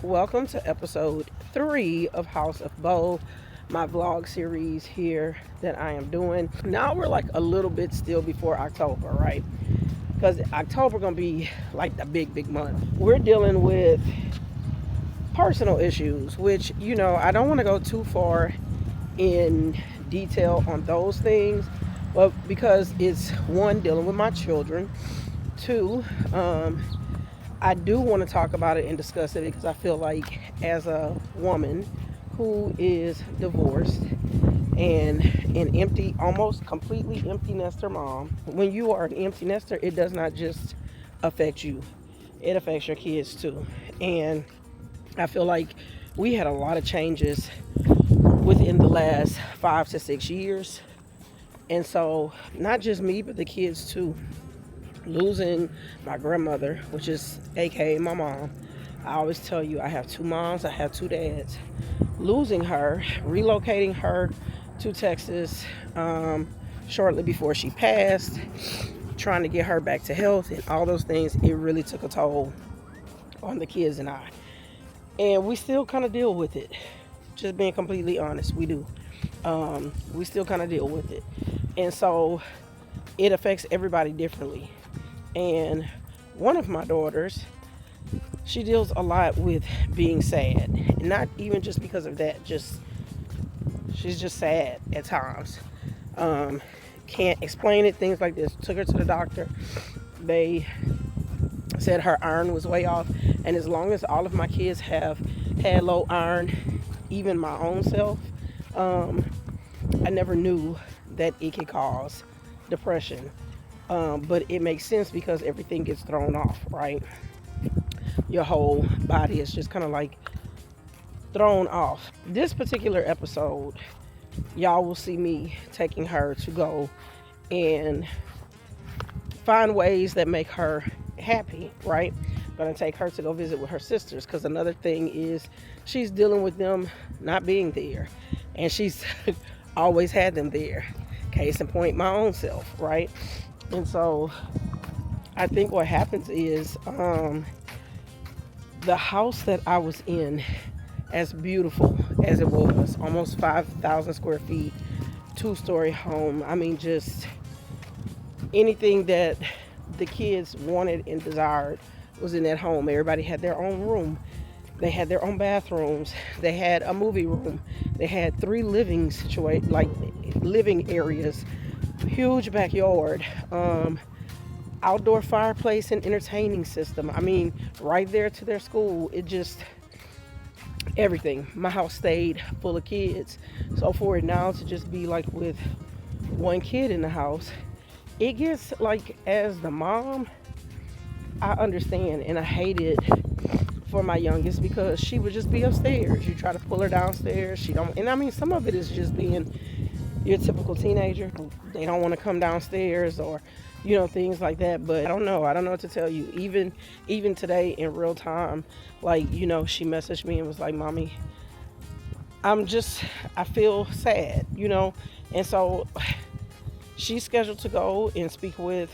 welcome to episode 3 of House of Beau, my vlog series here that I am doing. Now we're like a little bit still before October, right? Because October gonna be like the big month. We're dealing with personal issues, which, I don't want to go too far in detail on those things, but because it's one, dealing with my children, two, I do want to talk about it and discuss it because I feel like as a woman who is divorced and an empty, almost completely empty nester mom, when you are an empty nester, it does not just affect you, it affects your kids too. And I feel like we had a lot of changes within the last 5 to 6 years. And so not just me, but the kids too. Losing my grandmother, which is aka my mom. I always tell you I have two moms, I have two dads. Losing her, relocating her to Texas shortly before she passed, trying to get her back to health and all those things, it really took a toll on the kids and I. And we still kind of deal with it. Just being completely honest, we do. We still kind of deal with it. And so it affects everybody differently. And one of my daughters, she deals a lot with being sad. And not even just because of that, she's just sad at times. Can't explain it, things like this. Took her to the doctor. They said her iron was way off. And as long as all of my kids have had low iron, even my own self, I never knew that it could cause depression. But it makes sense because everything gets thrown off, right? Your whole body is just kind of like thrown off. This particular episode, y'all will see me taking her to go and find ways that make her happy, right? Gonna take her to go visit with her sisters, because another thing is she's dealing with them not being there, and she's always had them there. Case in point, my own self, right? And so I think what happens is the house that I was in, as beautiful as it was, almost 5,000 square feet, 2-story home. I mean, just anything that the kids wanted and desired was in that home. Everybody had their own room. They had their own bathrooms. They had a movie room. They had 3 living areas, huge backyard, outdoor fireplace and entertaining system. I mean, right there to their school. It just, everything. My house stayed full of kids. So for it now to just be like with one kid in the house, it gets like, as the mom, I understand, and I hate it for my youngest because she would just be upstairs. You try to pull her downstairs, she don't. And I mean, some of it is just being your typical teenager. They don't want to come downstairs, or things like that. But I don't know what to tell you. Even today in real time, like, she messaged me and was like, "Mommy, I feel sad," and so she's scheduled to go and speak with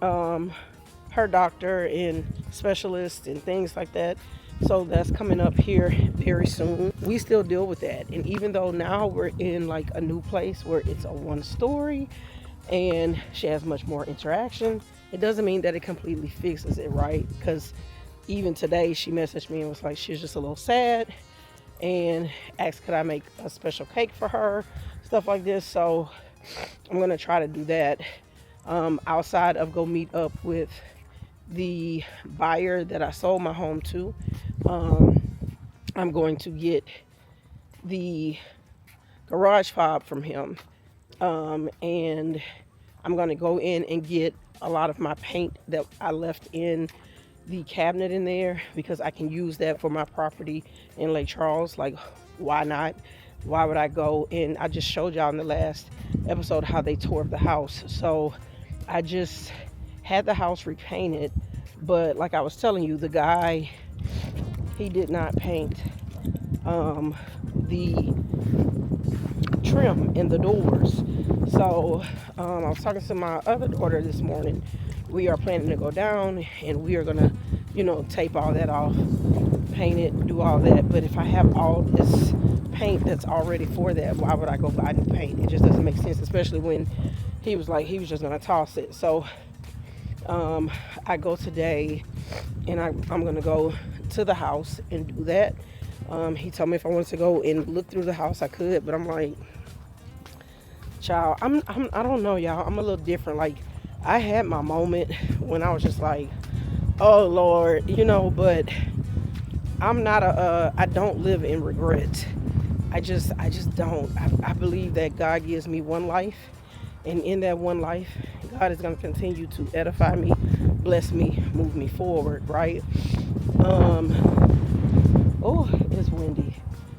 her doctor and specialist and things like that. So that's coming up here very soon. We still deal with that. And even though now we're in like a new place where it's a 1-story and she has much more interaction, it doesn't mean that it completely fixes it, right? Because even today she messaged me and was like, she's just a little sad, and asked could I make a special cake for her, stuff like this. So I'm gonna try to do that outside of go meet up with the buyer that I sold my home to. I'm going to get the garage fob from him, and I'm going to go in and get a lot of my paint that I left in the cabinet in there, because I can use that for my property in Lake Charles. Like, why not? Why would I go? And I just showed y'all in the last episode how they tore up the house. So I just had the house repainted, but like I was telling you, the guy, he did not paint the trim in the doors. So I was talking to my other daughter this morning. We are planning to go down and we are gonna you know, tape all that off, paint it, do all that. But if I have all this paint that's already for that, why would I go buy new paint? It just doesn't make sense, especially when he was like, he was just gonna toss it. So I go today, and I'm gonna go to the house and do that. He told me if I wanted to go and look through the house, I could, but I'm like, child, I don't know, y'all. I'm a little different. Like, I had my moment when I was just like, oh Lord, you know, but I'm not I don't live in regret. I just don't. I believe that God gives me one life, and in that one life, God is going to continue to edify me, bless me, move me forward, right? Oh, it's windy.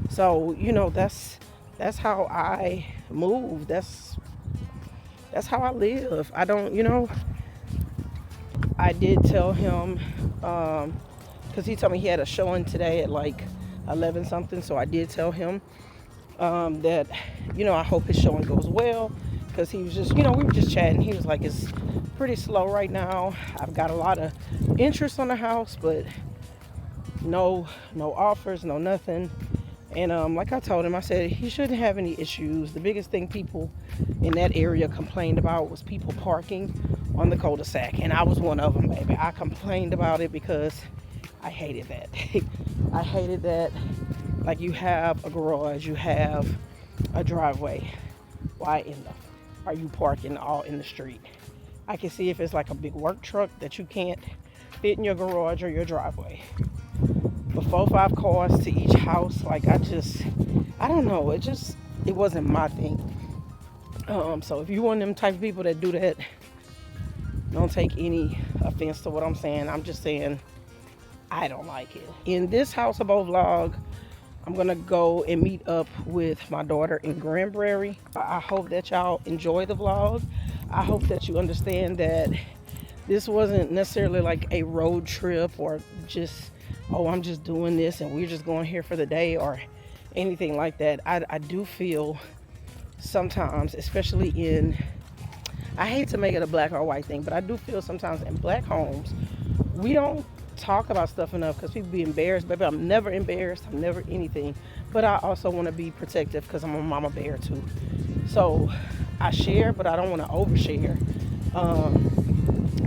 So, you know, that's how I move. That's how I live. I don't, you know, I did tell him, because he told me he had a showing today at like 11 something. So I did tell him that, you know, I hope his showing goes well, because he was just, you know, we were just chatting. He was like, it's pretty slow right now. I've got a lot of interest on the house, but no offers, no nothing. And like I told him, I said he shouldn't have any issues. The biggest thing people in that area complained about was people parking on the cul-de-sac, and I was one of them, baby. I complained about it because I hated that. I hated that. Like, you have a garage, you have a driveway. Why in the are you parking all in the street? I can see if it's like a big work truck that you can't fit in your garage or your driveway. But 4 or 5 cars to each house, like, I don't know. It wasn't my thing. So if you one of them type of people that do that, don't take any offense to what I'm saying. I'm just saying I don't like it. In this House of Beau vlog, I'm gonna go and meet up with my daughter in Granbury. I hope that y'all enjoy the vlog. I hope that you understand that this wasn't necessarily like a road trip, or just, oh, I'm just doing this and we're just going here for the day, or anything like that. I do feel sometimes, especially in, I hate to make it a black or white thing, but I do feel sometimes in black homes, we don't talk about stuff enough because people be embarrassed. Baby, I'm never embarrassed. I'm never anything. But I also want to be protective because I'm a mama bear too. So I share, but I don't want to overshare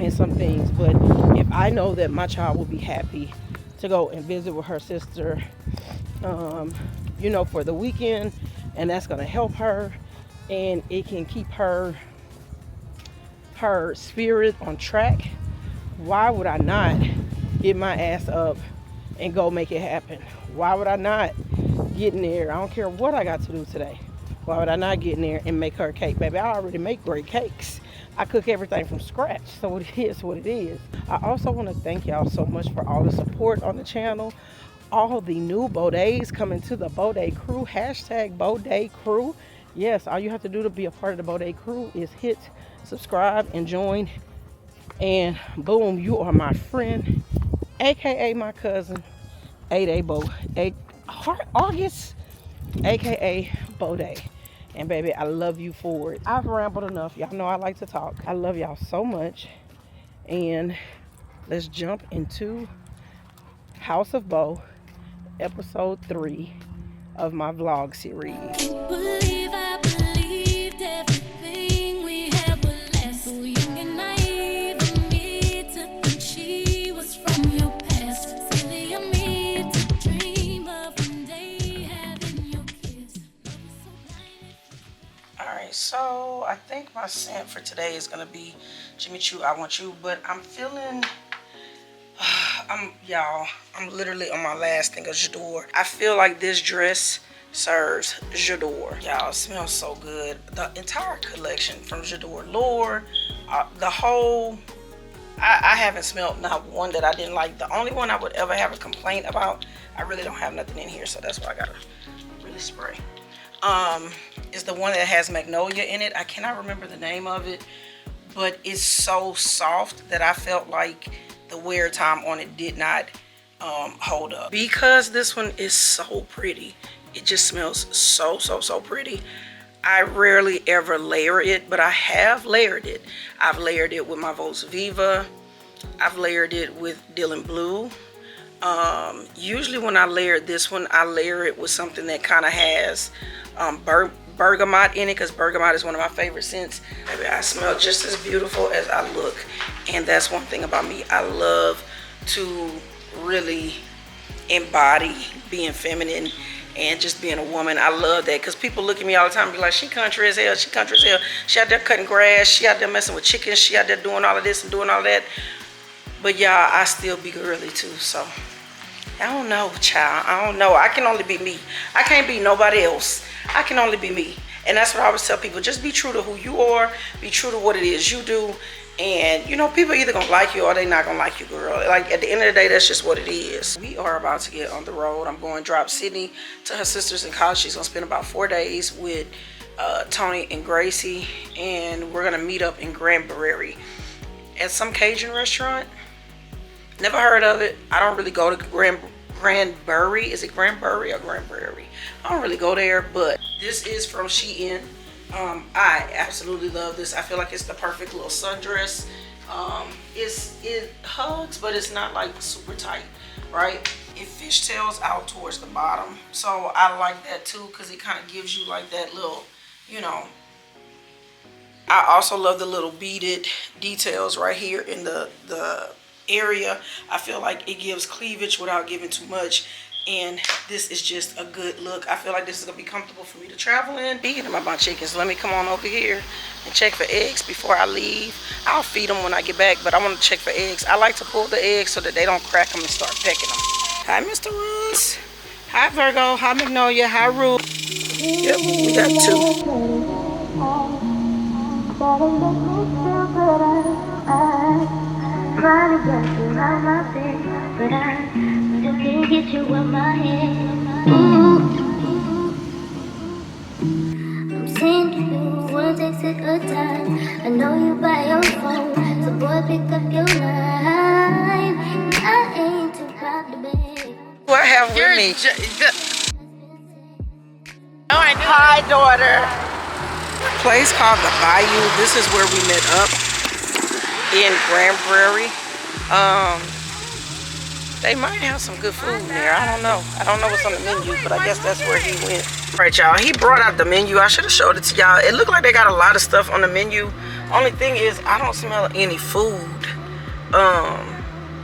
in some things. But if I know that my child will be happy to go and visit with her sister, you know, for the weekend, and that's going to help her, and it can keep her spirit on track, why would I not get my ass up and go make it happen? Why would I not get in there? I don't care what I got to do today. Why would I not get in there and make her a cake? Baby, I already make great cakes. I cook everything from scratch, so it is what it is. I also want to thank y'all so much for all the support on the channel. All the new BEAUdaes coming to the BEAUdae crew. Hashtag BEAUdae crew. Yes, all you have to do to be a part of the BEAUdae crew is hit subscribe and join, and boom, you are my friend, aka my cousin, August, aka BEAUdae. And baby, I love you for it. I've rambled enough. Y'all know I like to talk. I love y'all so much. And let's jump into House of Beau, episode 3 of my vlog series. I believed everything we had was less. So young and naive of me to think she was from your past. Silly of me to dream of one day having your kiss. Alright, so I think my scent for today is gonna be Jimmy Choo, I Want You, but I'm feeling I'm literally on my last thing of J'adore. I feel like this dress serves J'adore. Y'all, it smells so good. The entire collection from J'adore, Lure, the whole, I haven't smelled not one that I didn't like. The only one I would ever have a complaint about, I really don't have nothing in here, so that's why I gotta really spray, is the one that has magnolia in it. I cannot remember the name of it, but it's so soft that I felt like the wear time on it did not hold up. Because this one is so pretty, it just smells so pretty. I rarely ever layer it, but I have layered it. I've layered it with my Voz Viva. I've layered it with Dylan Blue. Usually when I layer this one, I layer it with something that kind of has bergamot in it, because bergamot is one of my favorite scents. Maybe I smell just as beautiful as I look, and that's one thing about me. I love to really embody being feminine and just being a woman. I love that, because people look at me all the time and be like, she country as hell, she country as hell. She out there cutting grass, she out there messing with chickens, she out there doing all of this and doing all that. But y'all, I still be girly too, so I don't know, child. I don't know. I can only be me. I can't be nobody else. I can only be me. And that's what I always tell people. Just be true to who you are. Be true to what it is you do. And, you know, people either going to like you or they not going to like you, girl. Like, at the end of the day, that's just what it is. We are about to get on the road. I'm going to drop Sydney to her sisters in college. She's going to spend about 4 days with Tony and Gracie. And we're going to meet up in Granbury at some Cajun restaurant. Never heard of it. I don't really go to Granbury. Is it Granbury or Granbury? I don't really go there, but this is from Shein. I absolutely love this. I feel like it's the perfect little sundress. It hugs, but it's not like super tight, right? It fishtails out towards the bottom, so I like that too, because it kind of gives you like that little, you know. I also love the little beaded details right here in the area. I feel like it gives cleavage without giving too much, and this is just a good look. I feel like this is gonna be comfortable for me to travel in. Speaking about my chickens, let me come on over here and check for eggs before I leave. I'll feed them when I get back, but I want to check for eggs. I like to pull the eggs so that they don't crack them and start pecking them. Hi, Mr. Russ. Hi, Virgo. Hi, Magnolia. Hi, Ruth. Yep, we got 2. Trying to get you out my bed, but I still can't get you in my head. I'm saying you one takes it a time. I know you by your phone, so boy pick up your line. I ain't too proud to beg. What I have with me? Oh, I knew. Hi, daughter. Place called the Bayou. This is where we met up. In Granbury. They might have some good food in there. I don't know. I don't know what's on the menu, but I guess that's where he went. All right, y'all. He brought out the menu. I should have showed it to y'all. It looked like they got a lot of stuff on the menu. Only thing is, I don't smell any food.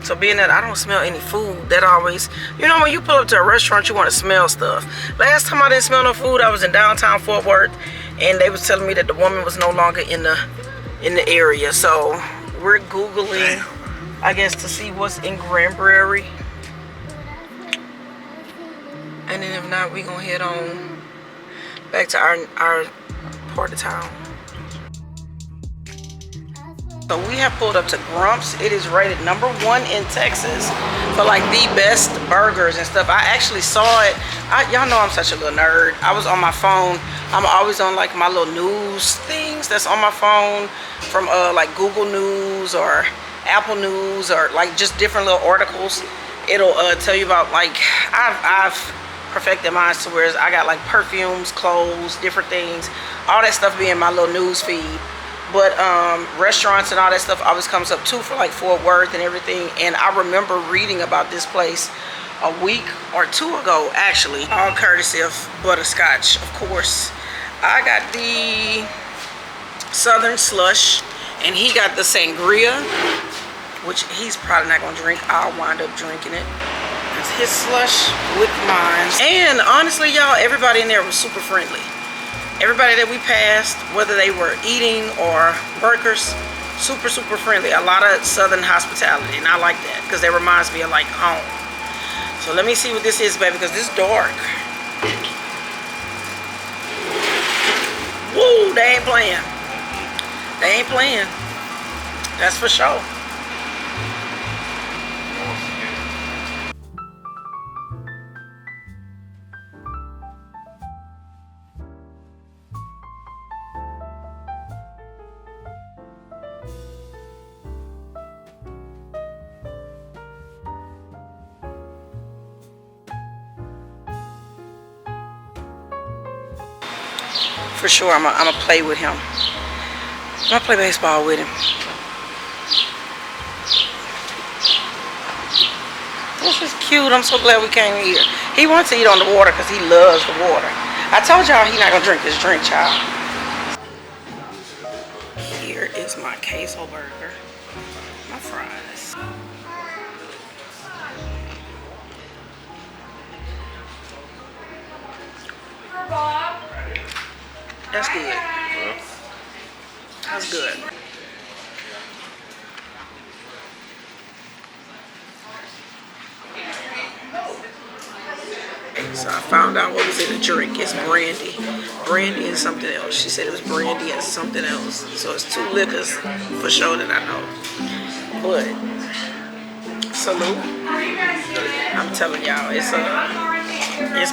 So being that I don't smell any food, that always, you know, when you pull up to a restaurant, you want to smell stuff. Last time I didn't smell no food, I was in downtown Fort Worth, and they was telling me that the woman was no longer in the area. So we're Googling, I guess, to see what's in Granbury. And then if not, we gonna head on back to our part of town. So we have pulled up to Grump's. It is rated #1 in Texas for like the best burgers and stuff. I actually saw it. Y'all know I'm such a little nerd. I was on my phone. I'm always on like my little news things that's on my phone from like Google News or Apple News or like just different little articles. It'll tell you about, like, I've perfected mine to where I got like perfumes, clothes, different things, all that stuff be in my little news feed. But restaurants and all that stuff always comes up too for like Fort Worth and everything. And I remember reading about this place a week or 2 ago, actually, all courtesy of Butterscotch, of course. I got the Southern Slush, and he got the Sangria, which he's probably not gonna drink. I'll wind up drinking it. It's his slush with mine. And honestly, y'all, everybody in there was super friendly. Everybody that we passed, whether they were eating or workers, super, super friendly. A lot of Southern hospitality, and I like that because that reminds me of like home. So let me see what this is, baby, because this is dark. Woo, they ain't playing. They ain't playing. That's for sure. For sure, I'm gonna play with him. I'm gonna play baseball with him. This is cute. I'm so glad we came here. He wants to eat on the water because he loves the water. I told y'all he's not gonna drink his drink, child. Here is my queso burger. My fries. That's good. That's good. So I found out what was in the drink. It's brandy. Brandy and something else. She said it was brandy and something else. So it's 2 liquors for sure that I know. But salute. I'm telling y'all, it's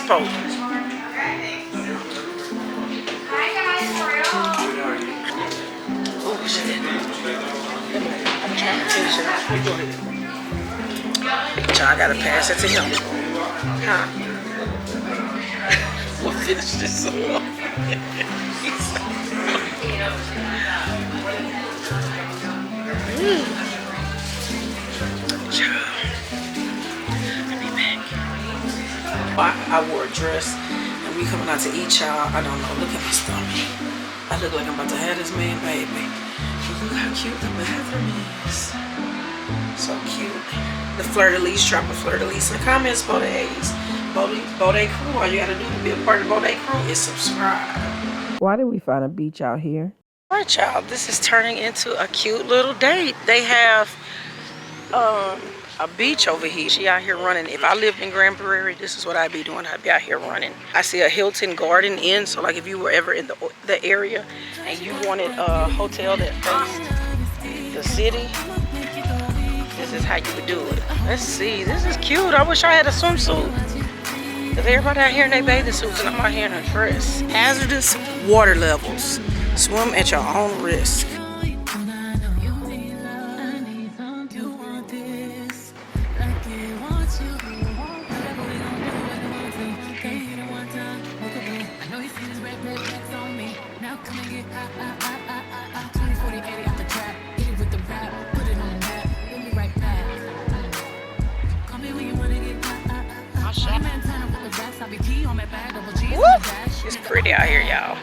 potent. Oh shit. I'm trying to finish it out. Go ahead. Child, I gotta pass it to him. Huh? We'll finish this off. I'll be back. I wore a dress and we coming out to eat, y'all. I don't know. Look at my stomach. I look like I'm about to have this man baby. Look how cute the bathroom is. So cute. The fleur-de-lis, drop a fleur-de-lis in the comments, BEAUdae crew. All you gotta do to be a part of the BEAUdae crew is subscribe. Why did we find a beach out here? All right, y'all. This is turning into a cute little date. They have a beach over here. She out here running. If I lived in Granbury, this is what I'd be doing. I'd be out here running. I see a Hilton Garden Inn. So like if you were ever in the area and you wanted a hotel that faced the city, this is how you would do it. Let's see. This is cute. I wish I had a swimsuit. Because everybody out here in their bathing suits and I'm out here in a dress. Hazardous water levels. Swim at your own risk. It's pretty out here, y'all.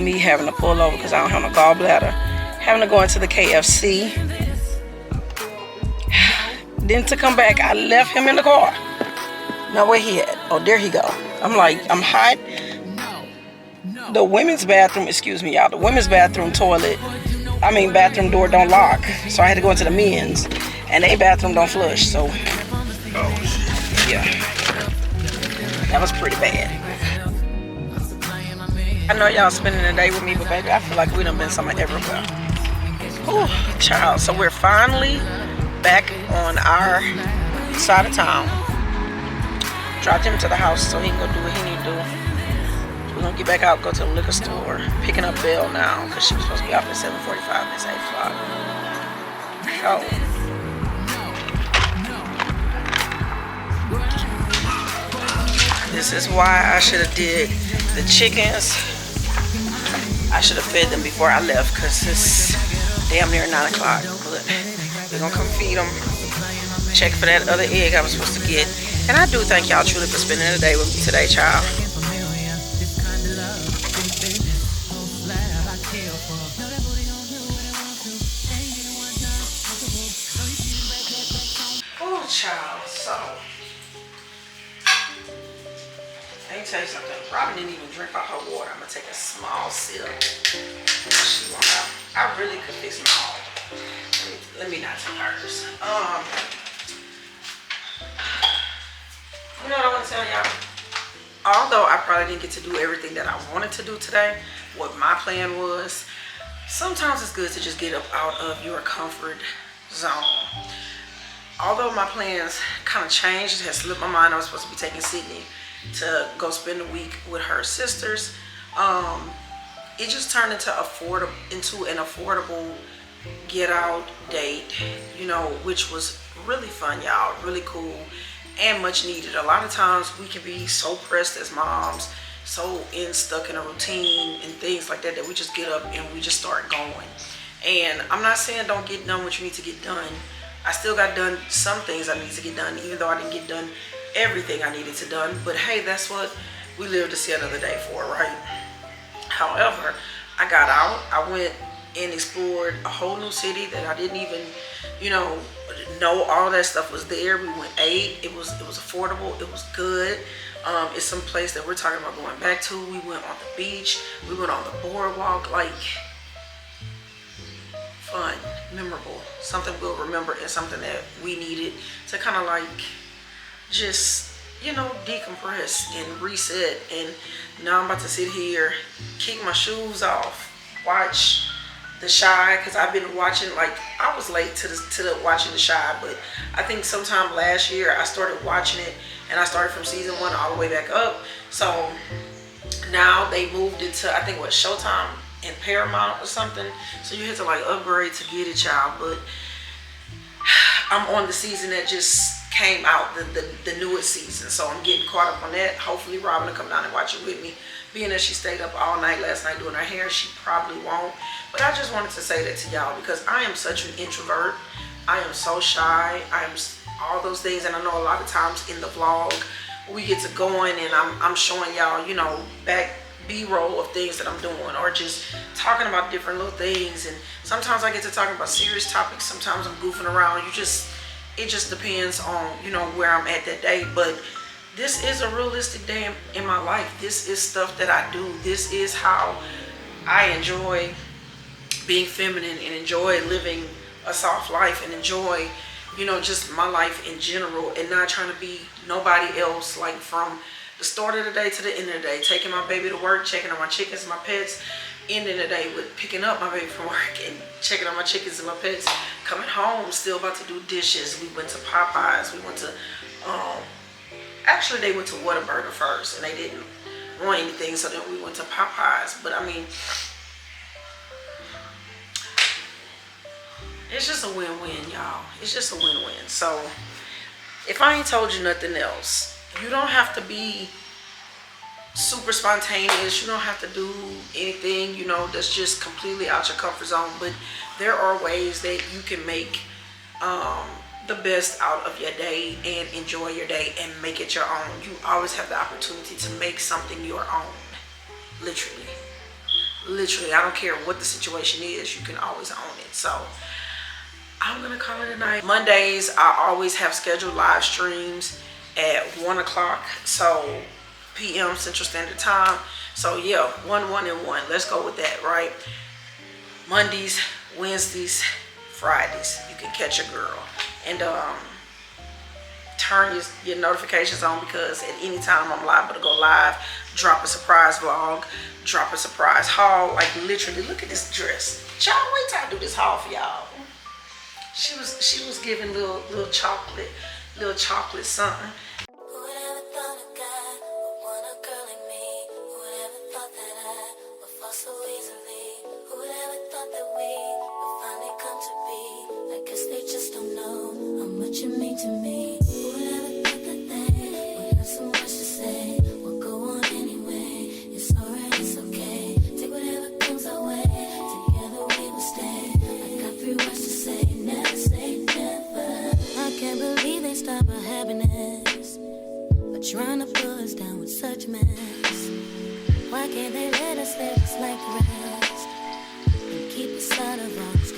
Me having to pull over because I don't have no gallbladder. Having to go into the KFC. Then to come back, I left him in the car. Now where he at? Oh, there he go. I'm like, I'm hot. The women's bathroom, excuse me, y'all. The women's bathroom bathroom door don't lock. So I had to go into the men's. And they bathroom don't flush, so. Yeah. That was pretty bad. I know y'all spending the day with me, but baby, I feel like we done been somewhere everywhere. Ooh, child. So we're finally back on our side of town. Dropped him to the house so he can go do what he need to do. We're gonna get back out, go to the liquor store, picking up Belle now, because she was supposed to be off at 7:45 and it's 8 o'clock. Oh. This is why I should have did the chickens. I should have fed them before I left because it's damn near 9 o'clock. But we're gonna come feed them. Check for that other egg I was supposed to get. And I do thank y'all truly for spending the day with me today, child. Oh, child. So. Let me tell you something. Robin didn't even drink all her water. I'm gonna take a small sip. She won't have. I really could fix my own. Let me not take hers. You know what I want to tell y'all? Although I probably didn't get to do everything that I wanted to do today, what my plan was, sometimes it's good to just get up out of your comfort zone. Although my plans kind of changed, it has slipped my mind. I was supposed to be taking Sydney to go spend a week with her sisters. It just turned into an affordable get out date, you know, which was really fun, y'all. Really cool and much needed. A lot of times we can be so pressed as moms, so stuck in a routine and things like that, that we just get up and we just start going. And I'm not saying don't get done what you need to get done, I still got done some things I needed to get done, even though I didn't get done everything I needed to done. But hey, that's what we live to see another day for, right? However, I got out. I went and explored a whole new city that I didn't even, know all that stuff was there. We went ate. It was affordable. It was good. It's some place that we're talking about going back to. We went on the beach. We went on the boardwalk. Like, fun, memorable, something we'll remember, and something that we needed to kind of like just decompress and reset. And now I'm about to sit here, kick my shoes off, watch The Chi, because I've been watching, like, I was late to the watching The Chi, but I think sometime last year I started watching it, and I started from season 1 all the way back up. So now they moved it to, I think, what, Showtime and Paramount or something. So you had to like upgrade to get it, child. But I'm on the season that just came out, the newest season. So I'm getting caught up on that. Hopefully Robin will come down and watch it with me. Being that she stayed up all night last night doing her hair, she probably won't. But I just wanted to say that to y'all because I am such an introvert. I am so shy. I am all those things. And I know a lot of times in the vlog, we get to going and I'm showing y'all, back B-roll of things that I'm doing, or just talking about different little things. And sometimes I get to talking about serious topics. Sometimes I'm goofing around. It just depends on, where I'm at that day. But this is a realistic day in my life. This is stuff that I do. This is how I enjoy being feminine and enjoy living a soft life and enjoy, just my life in general, and not trying to be nobody else. Like from the start of the day to the end of the day, taking my baby to work, checking on my chickens and my pets, ending the day with picking up my baby from work and checking on my chickens and my pets, coming home, still about to do dishes. We went to Popeyes. We went to, actually they went to Whataburger first and they didn't want anything, so then we went to Popeyes. But I mean, it's just a win-win, y'all. It's just a win-win. So if I ain't told you nothing else, you don't have to be super spontaneous. You don't have to do anything, that's just completely out your comfort zone. But there are ways that you can make the best out of your day and enjoy your day and make it your own. You always have the opportunity to make something your own. Literally. I don't care what the situation is. You can always own it. So I'm going to call it a night. Mondays, I always have scheduled live streams at 1 o'clock, so p.m. Central Standard Time. So yeah, 1 and 1. Let's go with that, right? Mondays, Wednesdays, Fridays, you can catch a girl. And turn your notifications on, because at any time I'm liable to go live, drop a surprise vlog, drop a surprise haul. Like literally, look at this dress. Child, wait till I do this haul for y'all. She was giving little chocolate something. You mean to me? Whoever thought that they would have so much to say? We'll go on anyway. It's alright, it's okay. Take whatever comes our way. Together we will stay. I got 3 words to say. Never say never. I can't believe they stop our happiness, but trying to pull us down with such mess. Why can't they let us live just like the rest and keep us out of all this